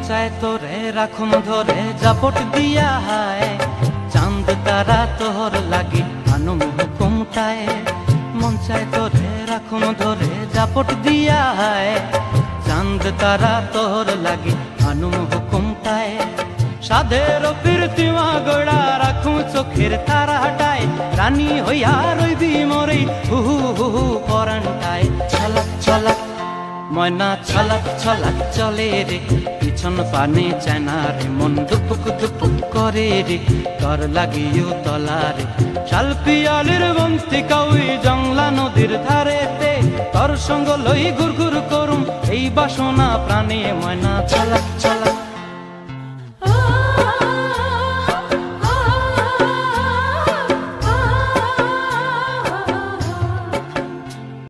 চায় তোরে রাখুম ধরে জাপট দিয়া হায়, চাঁদ তারা তোর লাগি আনুম হুকুমটায়। মন চায় তোরে রাখুম ধরে জাপট দিয়া হায়, চাঁদ তারা তোর লাগি আনুম হুকুমটায়। সাধের প্রীতিমা গড়া রাখুম চোখের তারা হাটায়, রানী হইয়া রইবি মরে হু হু হু হু পরানটায়। ছলাক ছলাক ময়না ছলাক ছলাক চলে রে, পিছন পানে চায় না রে, মন দুপুক দুপুক করে রে, তর লাগিও তলারে। শাল পিয়ালির বন্তি কাউই জংলা নদীর ধারেতে, তর সঙ্গ লই ঘুর ঘুর করুম এই বাসনা প্রাণে। ময়না ছলাক ছলাক